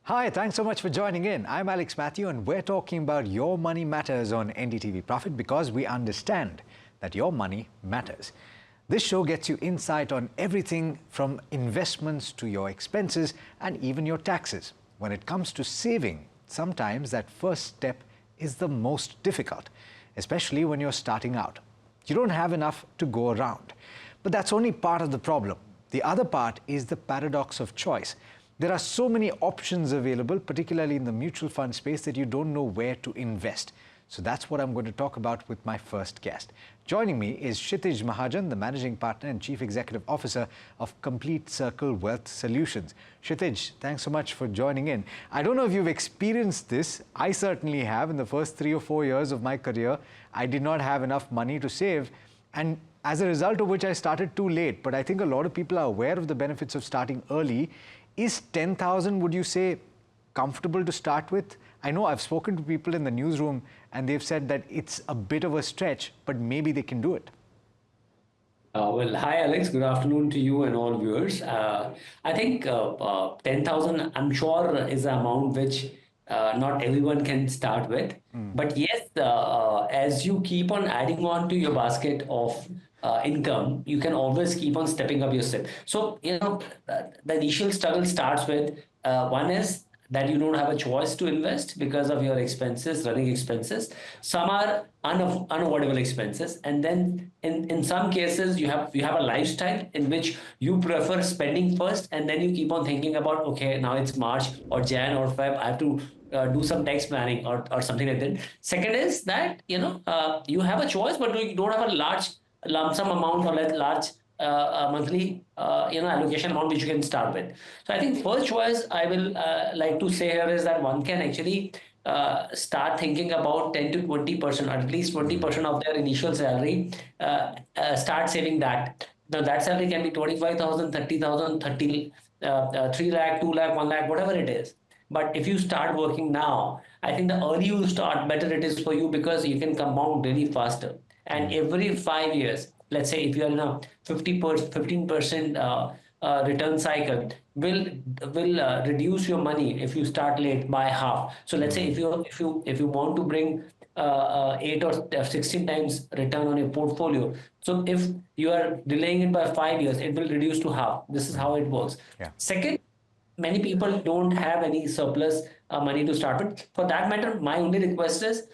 Hi, thanks so much for joining in. I'm Alex Matthew and we're talking about Your Money Matters on NDTV Profit because we understand that your money matters. This show gets you insight on everything from investments to your expenses and even your taxes. When it comes to saving, sometimes that first step is the most difficult, especially when you're starting out. You don't have enough to go around. But that's only part of the problem. The other part is the paradox of choice. There are so many options available, particularly in the mutual fund space, that you don't know where to invest. So that's what I'm going to talk about with my first guest. Joining me is Kshitiz Mahajan, the Managing Partner and Chief Executive Officer of Complete Circle Wealth Solutions. Kshitiz, thanks so much for joining in. I don't know if you've experienced this. I certainly have. In the first 3 or 4 years of my career, I did not have enough money to save. And as a result of which I started too late. But I think a lot of people are aware of the benefits of starting early. Is 10,000, would you say, comfortable to start with? I know I've spoken to people in the newsroom and they've said that it's a bit of a stretch, but maybe they can do it. Well, hi, Alex. Good afternoon to you and all viewers. I think 10,000, I'm sure, is an amount which not everyone can start with. But yes, as you keep on adding on to your basket of income, you can always keep on stepping up your step. So, the initial struggle starts with one is that you don't have a choice to invest because of your expenses, running expenses. Some are unavoidable expenses, and then in some cases you have a lifestyle in which you prefer spending first, and then you keep on thinking about, okay, now it's March or Jan or Feb, I have to do some tax planning or something like that. Second is that you have a choice, but you don't have a large lump sum amount or like large monthly allocation amount which you can start with. So I think first choice I will like to say here is that one can actually start thinking about 10 to 20% or at least 20% of their initial salary, start saving that. Now that salary can be 25,000, 30,000, 3 lakh, 2 lakh, 1 lakh, whatever it is. But if you start working now, I think the earlier you start, better it is for you because you can compound really faster. And every 5 years, let's say if you are in a 15% return cycle, will reduce your money if you start late by half. So let's say if you want to bring 8 or 16 times return on your portfolio, so if you are delaying it by 5 years, it will reduce to half. This is how it works. Yeah. Second, many people don't have any surplus money to start with. For that matter, my only request is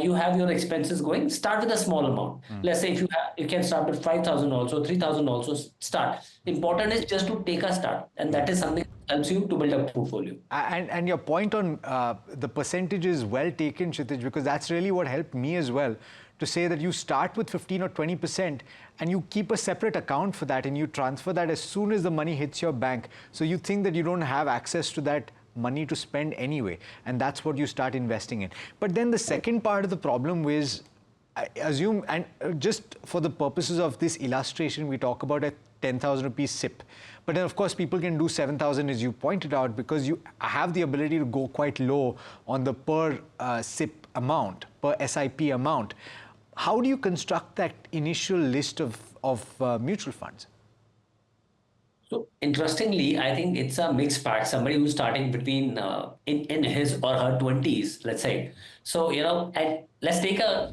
you have your expenses going, start with a small amount. Let's say if you can start with 5,000 also, 3,000 also, start. Important is just to take a start, and that is something that helps you to build a portfolio. And your point on the percentage is well taken, Kshitiz, because that's really what helped me as well, to say that you start with 15 or 20% and you keep a separate account for that and you transfer that as soon as the money hits your bank. So you think that you don't have access to that money to spend anyway, and that's what you start investing in. But then the second part of the problem is, I assume, and just for the purposes of this illustration, we talk about a 10,000 rupees SIP. But then of course people can do 7,000 as you pointed out, because you have the ability to go quite low on the per SIP amount, per SIP amount. How do you construct that initial list of mutual funds? So interestingly, I think it's a mixed bag. Somebody who's starting between in his or her 20s, let's say. So and let's take a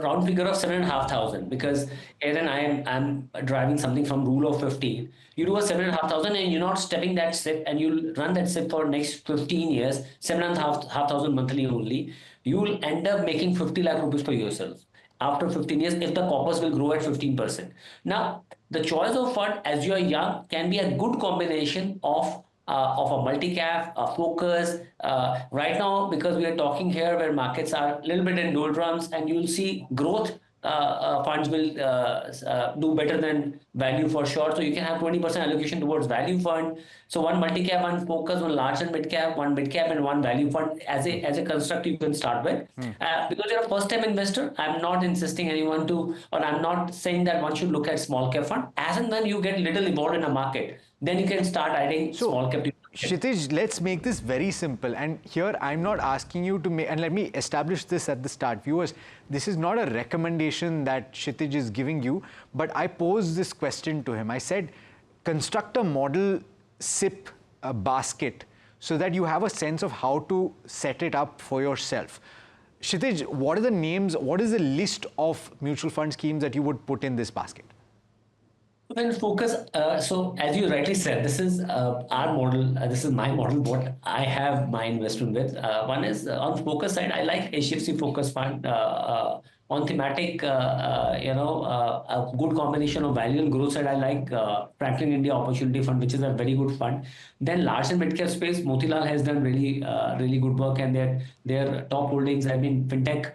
round figure of 7,500, because Aaron, I'm driving something from rule of 15. You do a 7,500 and you're not stepping that SIP, and you'll run that SIP for next 15 years, 7,500 monthly only. You will end up making 50 lakh rupees for yourself after 15 years if the corpus will grow at 15%. Now, the choice of fund as you are young can be a good combination of a multi-cap, a focus. Right now, because we are talking here where markets are a little bit in doldrums, and you'll see growth funds will do better than value for sure. So you can have 20% allocation towards value fund. So one multi-cap, one focus, one large and mid-cap, one mid-cap, and one value fund as a construct you can start with. Because you're a first-time investor, I'm not insisting anyone to, or I'm not saying that one should look at small cap fund. As and when you get little involved in a market, then you can start adding small cap. Kshitiz, let's make this very simple. And here I'm not asking you to make, and let me establish this at the start. Viewers, this is not a recommendation that Kshitiz is giving you, but I posed this question to him. I said, construct a model SIP basket so that you have a sense of how to set it up for yourself. Kshitiz, what are the names, what is the list of mutual fund schemes that you would put in this basket? Well, focus. So, as you rightly said, this is our model. This is my model. What I have my investment with. One is on focus side. I like HFC focus fund. On thematic, a good combination of value and growth side. I like Franklin India Opportunity Fund, which is a very good fund. Then large and mid cap space, Motilal has done really good work, and their top holdings have been fintech.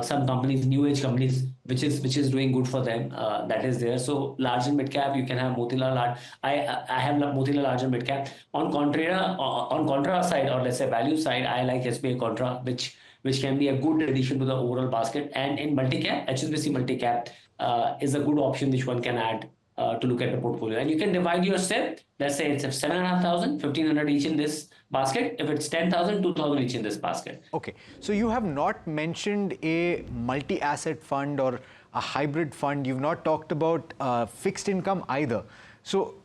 Some companies, new age companies, which is doing good for them. That is there. So large and mid cap, you can have Motilal. I have Motilal large and mid cap. On Contra side, or let's say value side, I like SBI Contra, which can be a good addition to the overall basket. And in multi-cap, HSBC multi-cap is a good option which one can add to look at the portfolio. And you can divide your step. Let's say it's 7,500, 1,500 each in this basket. If it's 10,000, 2,000 each in this basket. Okay. So you have not mentioned a multi-asset fund or a hybrid fund. You've not talked about fixed income either. So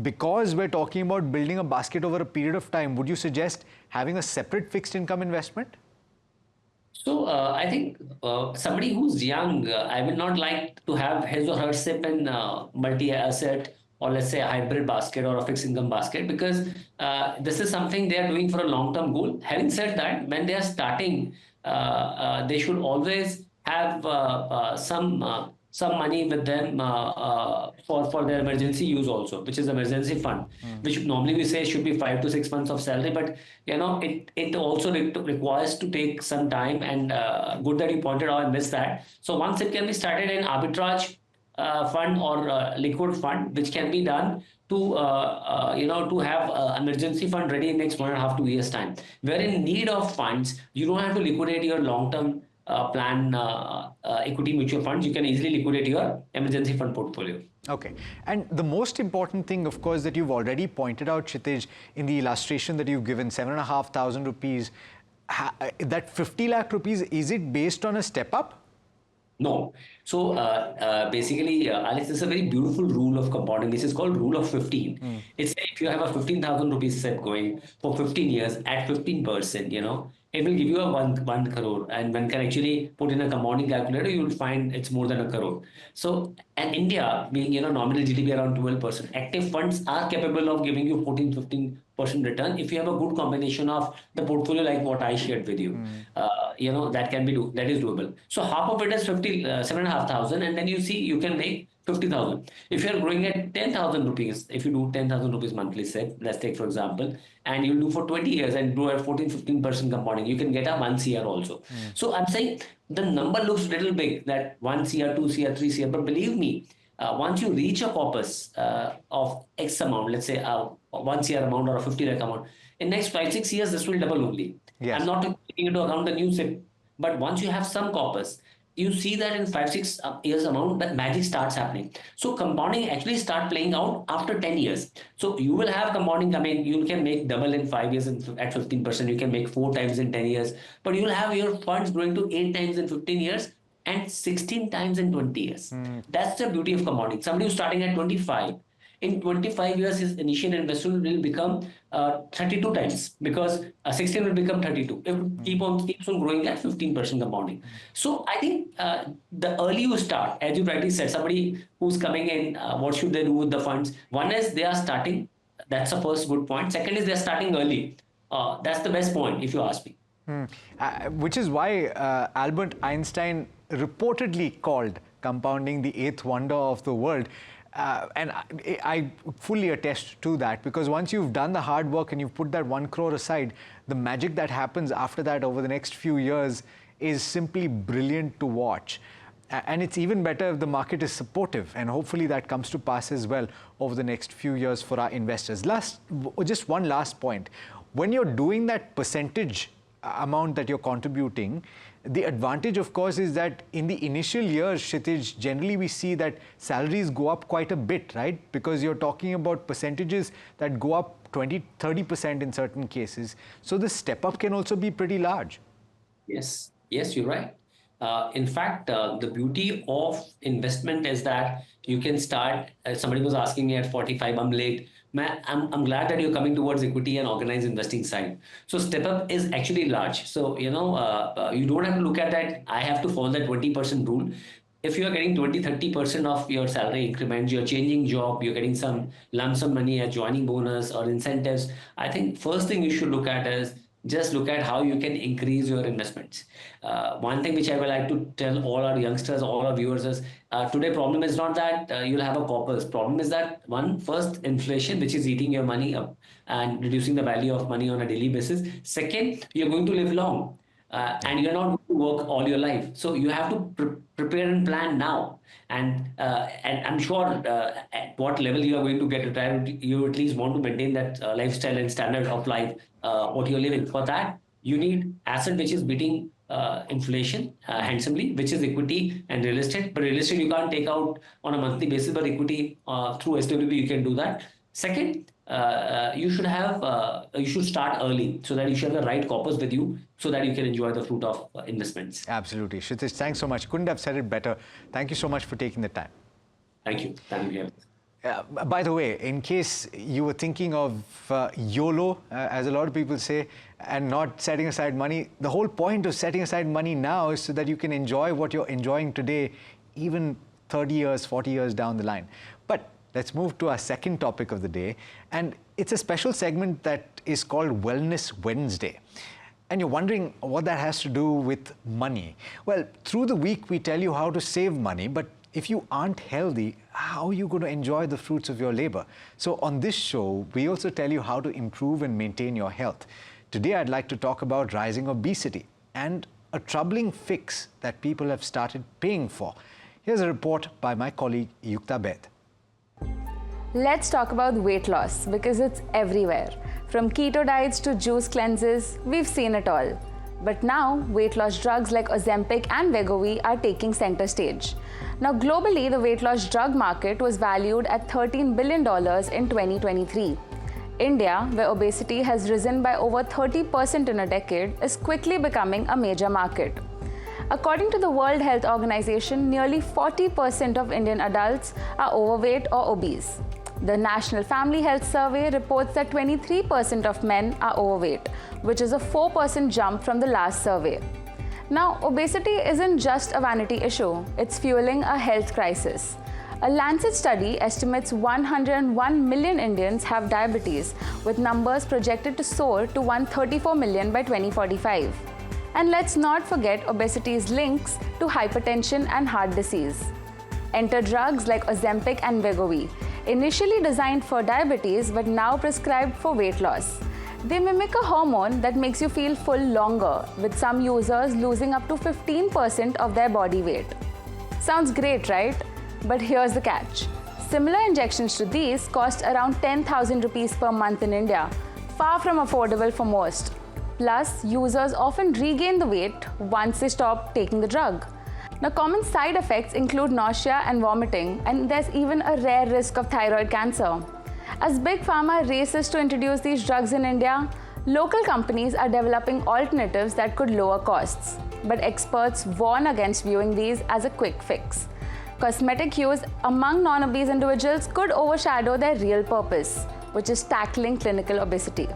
because we're talking about building a basket over a period of time, would you suggest having a separate fixed income investment? So I think somebody who's young, I will not like to have his or her SIP in multi-asset, or let's say a hybrid basket or a fixed income basket, because this is something they are doing for a long-term goal. Having said that, when they are starting, they should always have some money with them for their emergency use also, which is emergency fund, which normally we say should be 5 to 6 months of salary, but it also requires to take some time. And good that you pointed out, I missed that. So once it can be started in arbitrage fund or liquid fund, which can be done to to have emergency fund ready in next 1.5 to 2 years time. We're in need of funds. You don't have to liquidate your long-term plan equity mutual funds. You can easily liquidate your emergency fund portfolio. Okay. And the most important thing, of course, that you've already pointed out, Kshitiz, in the illustration that you've given, 7,500 rupees, that 50 lakh rupees, is it based on a step up? No. So basically, Alex, this is a very beautiful rule of compounding. This is called rule of 15. It's if you have a 15,000 rupees set going for 15 years at 15%, it will give you a one crore. And one can actually put in a compounding calculator, you will find it's more than a crore. So, and India being, nominal GDP around 12%, active funds are capable of giving you 14-15% return if you have a good combination of the portfolio like what I shared with you. That is doable. So half of it is 7,500, and then you can make 50,000. If you are growing at 10,000 rupees, if you do 10,000 rupees monthly set, let's take for example, and you do for 20 years and grow at 14-15% compounding, you can get a 1 CR also. So I'm saying the number looks little big, that 1 CR, 2 CR, 3 CR, but believe me, once you reach a corpus of X amount, let's say a 1 CR amount or a 50 lakh amount, in next 5-6 years, this will double only. Yes. I'm not taking into account the new SIP, but once you have some corpus, you see that in 5-6 years amount, that magic starts happening. So compounding actually start playing out after 10 years. So you will have compounding coming. You can make double in 5 years at 15%. You can make 4 times in 10 years. But you will have your funds growing to 8 times in 15 years and 16 times in 20 years. That's the beauty of compounding. Somebody who's starting at 25, in 25 years, his initial investment will become 32 times, because 16 will become 32. It keeps on growing at 15% compounding. So I think the early you start, as you rightly said, somebody who's coming in, what should they do with the funds? One is they are starting. That's the first good point. Second is they're starting early. That's the best point, if you ask me. Which is why Albert Einstein reportedly called compounding the eighth wonder of the world. And I fully attest to that, because once you've done the hard work and you've put that 1 crore aside, the magic that happens after that over the next few years is simply brilliant to watch. And it's even better if the market is supportive, and hopefully that comes to pass as well over the next few years for our investors. Just one last point. When you're doing that percentage amount that you're contributing, the advantage, of course, is that in the initial years, Kshitiz, generally we see that salaries go up quite a bit, right? Because you're talking about percentages that go up 20-30% in certain cases. So the step up can also be pretty large. Yes, you're right. In fact, the beauty of investment is that you can start, somebody was asking me at 45, I'm late. I'm glad that you're coming towards equity and organized investing side. So step up is actually large. So, you don't have to look at that. I have to follow that 20% rule. If you're getting 20-30% of your salary increments, you're changing job, you're getting some lump sum money as joining bonus or incentives, I think first thing you should look at is just look at how you can increase your investments. One thing which I would like to tell all our youngsters, all our viewers is today problem is not that you'll have a corpus. Problem is that first inflation, which is eating your money up and reducing the value of money on a daily basis. Second, you're going to live long. And you're not going to work all your life, so you have to prepare and plan now. And I'm sure at what level you are going to get retired, you at least want to maintain that lifestyle and standard of life what you're living. For that, you need asset which is beating inflation handsomely, which is equity and real estate. But real estate you can't take out on a monthly basis, but equity through SWP you can do that. Second, you should start early so that you should have the right corpus with you so that you can enjoy the fruit of investments. Absolutely. Kshitiz, thanks so much. Couldn't have said it better. Thank you so much for taking the time. Thank you. Thank you. By the way, in case you were thinking of YOLO, as a lot of people say, and not setting aside money, the whole point of setting aside money now is so that you can enjoy what you're enjoying today, even 30 years, 40 years down the line. But let's move to our second topic of the day, and it's a special segment that is called Wellness Wednesday. And you're wondering what that has to do with money. Well, through the week we tell you how to save money, but if you aren't healthy, how are you going to enjoy the fruits of your labor? So on this show, we also tell you how to improve and maintain your health. Today, I'd like to talk about rising obesity and a troubling fix that people have started paying for. Here's a report by my colleague Yukta Bed. Let's talk about weight loss because it's everywhere. From keto diets to juice cleanses, we've seen it all. But now, weight loss drugs like Ozempic and Wegovy are taking center stage. Now, globally, the weight loss drug market was valued at $13 billion in 2023. India, where obesity has risen by over 30% in a decade, is quickly becoming a major market. According to the World Health Organization, nearly 40% of Indian adults are overweight or obese. The National Family Health Survey reports that 23% of men are overweight, which is a 4% jump from the last survey. Now, obesity isn't just a vanity issue, it's fueling a health crisis. A Lancet study estimates 101 million Indians have diabetes, with numbers projected to soar to 134 million by 2045. And let's not forget obesity's links to hypertension and heart disease. Enter drugs like Ozempic and Wegovy, initially designed for diabetes but now prescribed for weight loss. They mimic a hormone that makes you feel full longer, with some users losing up to 15% of their body weight. Sounds great, right? But here's the catch. Similar injections to these cost around 10,000 rupees per month in India, far from affordable for most. Plus, users often regain the weight once they stop taking the drug. Now, common side effects include nausea and vomiting, and there's even a rare risk of thyroid cancer. As Big Pharma races to introduce these drugs in India, local companies are developing alternatives that could lower costs. But experts warn against viewing these as a quick fix. Cosmetic use among non-obese individuals could overshadow their real purpose, which is tackling clinical obesity.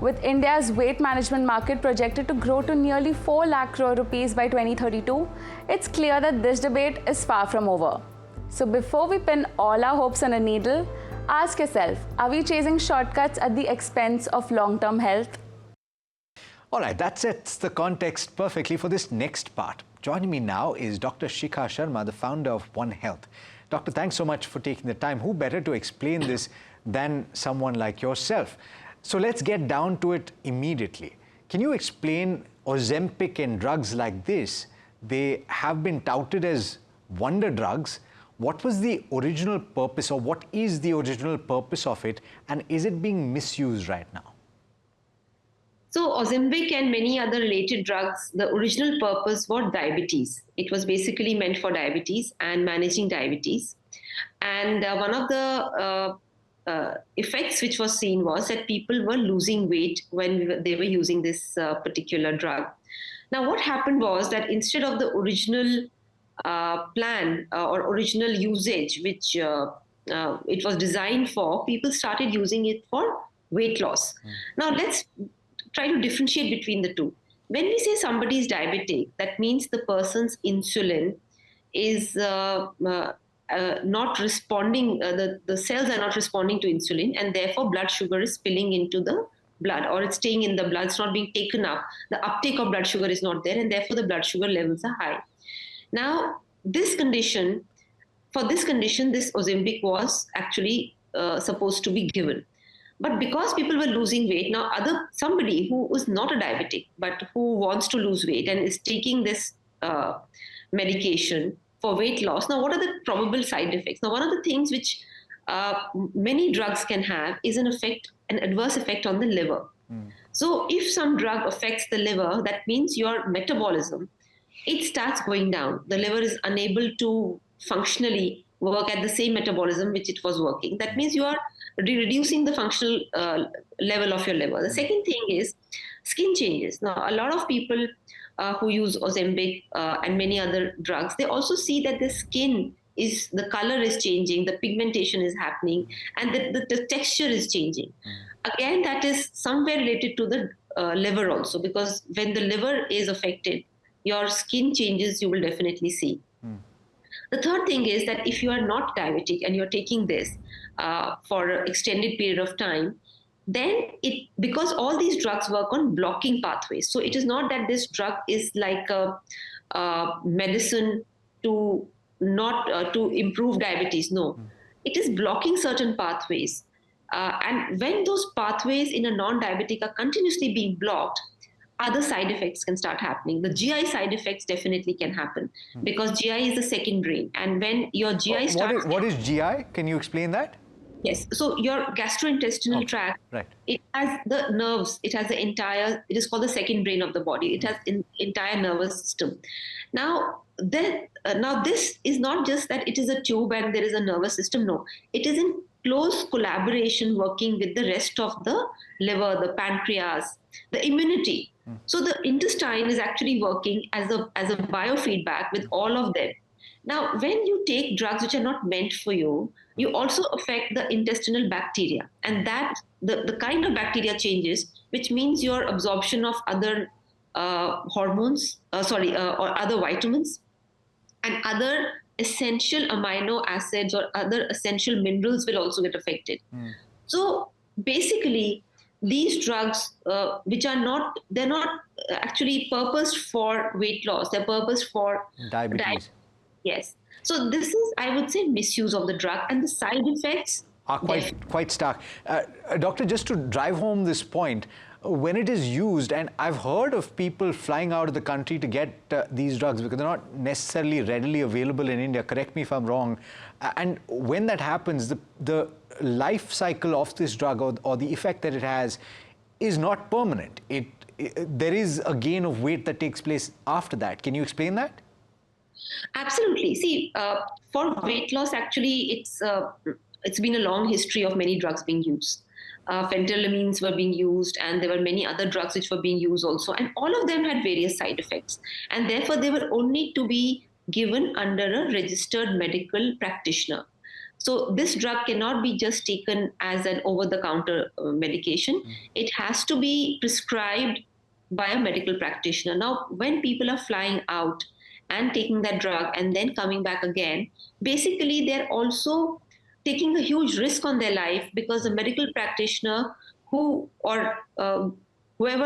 With India's weight management market projected to grow to nearly 4 lakh crore rupees by 2032, it's clear that this debate is far from over. So before we pin all our hopes on a needle, ask yourself, are we chasing shortcuts at the expense of long-term health? All right, that sets the context perfectly for this next part. Joining me now is Dr. Shikha Sharma, the founder of One Health. Doctor, thanks so much for taking the time. Who better to explain this than someone like yourself? So let's get down to it immediately. Can you explain Ozempic and drugs like this? They have been touted as wonder drugs. What was the original purpose, or what is the original purpose of it, and is it being misused right now? So Ozempic and many other related drugs, the original purpose was diabetes. It was basically meant for diabetes and managing diabetes. And one of the effects which was seen was that people were losing weight when they were using this particular drug. Now, what happened was that instead of the original plan or original usage, which it was designed for, people started using it for weight loss. Now, let's try to differentiate between the two. When we say somebody is diabetic, that means the person's insulin is not responding, the cells are not responding to insulin, and therefore blood sugar is spilling into the blood, or it's staying in the blood, it's not being taken up. The uptake of blood sugar is not there, and therefore the blood sugar levels are high. Now, this condition, this Ozempic was actually supposed to be given. But because people were losing weight, now somebody who is not a diabetic, but who wants to lose weight and is taking this medication for weight loss, now what are the probable side effects? Now, one of the things which many drugs can have is an adverse effect on the liver. So if some drug affects the liver, that means your metabolism, it starts going down. The liver is unable to functionally work at the same metabolism which it was working. That means you are reducing the functional level of your liver. The second thing is skin changes. Now, a lot of people who use Ozempic and many other drugs, they also see that the skin the color is changing, the pigmentation is happening, and the texture is changing. Again, that is somewhere related to the liver also, because when the liver is affected, your skin changes, you will definitely see. The third thing is that if you are not diabetic and you're taking this for an extended period of time, then because all these drugs work on blocking pathways. So it is not that this drug is like a medicine to improve diabetes. No, it is blocking certain pathways. And when those pathways in a non-diabetic are continuously being blocked, other side effects can start happening. The GI side effects definitely can happen because GI is the second brain. And when your GI starts... What is GI? Can you explain that? Yes. So your gastrointestinal tract, right. It has the nerves. It has it is called the second brain of the body. It has an entire nervous system. Now this is not just that it is a tube and there is a nervous system. No, it is in close collaboration working with the rest of the liver, the pancreas, the immunity. So the intestine is actually working as a biofeedback with all of them. Now, when you take drugs which are not meant for you, you also affect the intestinal bacteria, and that the kind of bacteria changes, which means your absorption of other hormones, or other vitamins, and other essential amino acids or other essential minerals will also get affected. So basically, these drugs, they're not actually purposed for weight loss. They're purposed for diabetes. Yes. So this is, I would say, misuse of the drug, and the side effects are quite stark. Doctor, just to drive home this point, when it is used, and I've heard of people flying out of the country to get these drugs because they're not necessarily readily available in India. Correct me if I'm wrong. And when that happens, the life cycle of this drug or the effect that it has is not permanent. There is a gain of weight that takes place after that. Can you explain that? Absolutely. See, for weight loss, actually, it's been a long history of many drugs being used. Phenethylamines were being used, and there were many other drugs which were being used also, and all of them had various side effects, and therefore they were only to be given under a registered medical practitioner. So this drug cannot be just taken as an over-the-counter medication. It has to be prescribed by a medical practitioner. Now, when people are flying out and taking that drug and then coming back again, basically they're also taking a huge risk on their life, because the medical practitioner whoever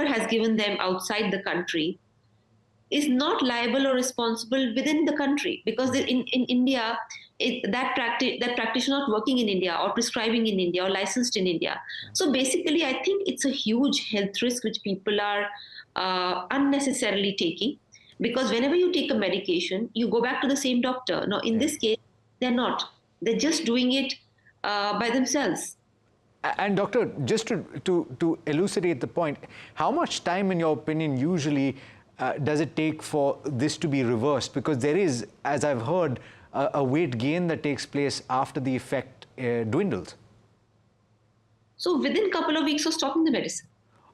has given them outside the country is not liable or responsible within the country, because in India, that practitioner not working in India or prescribing in India or licensed in India. So basically, I think it's a huge health risk which people are unnecessarily taking, because whenever you take a medication, you go back to the same doctor. Now, in this case, they're not. They're just doing it by themselves. And doctor, just to elucidate the point, how much time, in your opinion, usually does it take for this to be reversed? Because there is, as I've heard, a weight gain that takes place after the effect dwindles. So within a couple of weeks of stopping the medicine.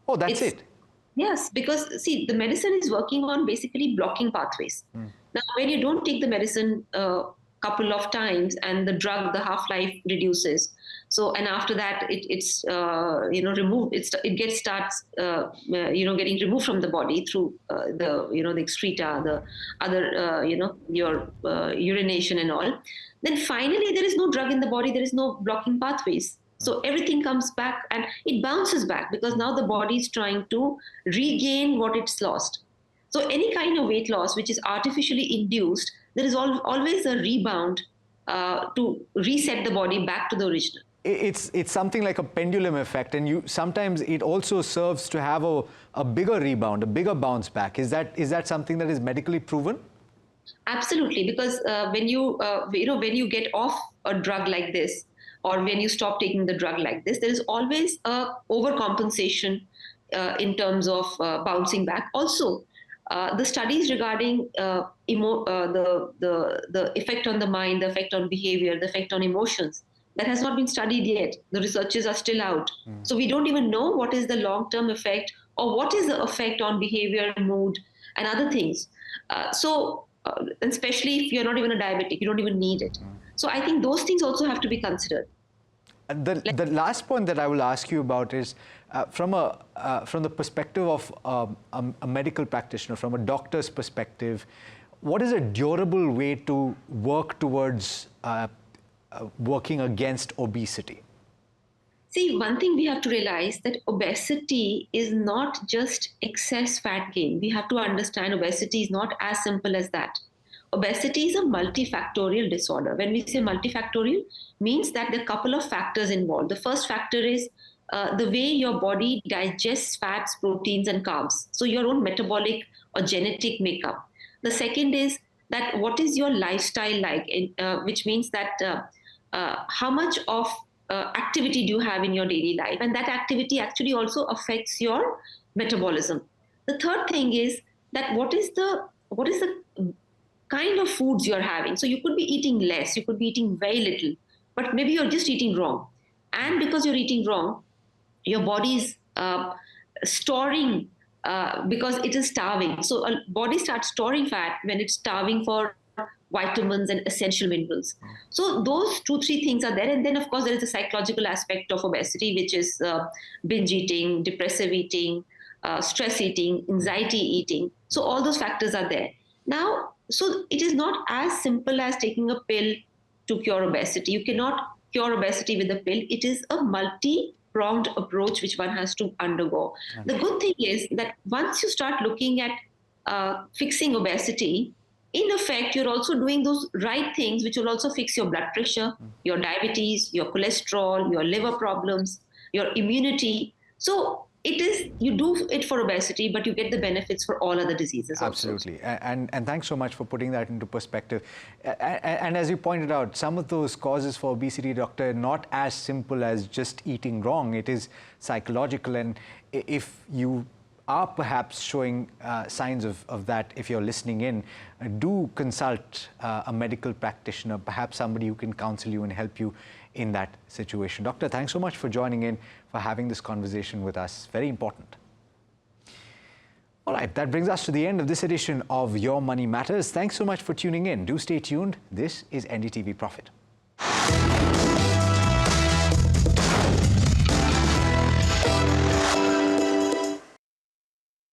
Oh, that's it? Yes, because see, the medicine is working on basically blocking pathways. Now, when you don't take the medicine couple of times, and the drug, the half-life reduces. So, and after that, it's removed. It starts getting removed from the body through the excreta, the other your urination and all. Then finally, there is no drug in the body. There is no blocking pathways. So everything comes back and it bounces back, because now the body is trying to regain what it's lost. So any kind of weight loss which is artificially induced, there is always a rebound to reset the body back to the original. It's something like a pendulum effect, and sometimes it also serves to have a bigger rebound, a bigger bounce back. Is that something that is medically proven? Absolutely, because when you get off a drug like this, or when you stop taking the drug like this, there is always a overcompensation in terms of bouncing back. Also, the studies regarding the effect on the mind, the effect on behavior, the effect on emotions, that has not been studied yet. The researches are still out. So we don't even know what is the long-term effect, or what is the effect on behavior, mood, and other things. Especially if you're not even a diabetic, you don't even need it. So I think those things also have to be considered. The last point that I will ask you about is from the perspective of a medical practitioner, from a doctor's perspective, what is a durable way to work towards working against obesity? See, one thing we have to realize, that obesity is not just excess fat gain. We have to understand obesity is not as simple as that. Obesity is a multifactorial disorder. When we say multifactorial, means that there are a couple of factors involved. The first factor is the way your body digests fats, proteins, and carbs. So your own metabolic or genetic makeup. The second is that what is your lifestyle like, which means that how much of activity do you have in your daily life, and that activity actually also affects your metabolism. The third thing is that what is the kind of foods you're having. So you could be eating less, you could be eating very little, but maybe you're just eating wrong. And because you're eating wrong, your body is storing because it is starving. So a body starts storing fat when it's starving for vitamins and essential minerals. So those 2-3 things are there. And then, of course, there is a psychological aspect of obesity, which is binge eating, depressive eating, stress eating, anxiety eating. So all those factors are there. Now, so it is not as simple as taking a pill to cure obesity. You cannot cure obesity with a pill. It is a multi-pronged approach which one has to undergo. The good thing is that once you start looking at fixing obesity, in effect, you're also doing those right things which will also fix your blood pressure, your diabetes, your cholesterol, your liver problems, your immunity. So you do it for obesity, but you get the benefits for all other diseases. Absolutely. Also. And thanks so much for putting that into perspective. And as you pointed out, some of those causes for obesity, doctor, are not as simple as just eating wrong. It is psychological. And if you are perhaps showing signs of that, if you're listening in, do consult a medical practitioner, perhaps somebody who can counsel you and help you in that situation. Doctor, thanks so much for joining in, for having this conversation with us. Very important. All right, that brings us to the end of this edition of Your Money Matters. Thanks so much for tuning in. Do stay tuned. This is NDTV Profit.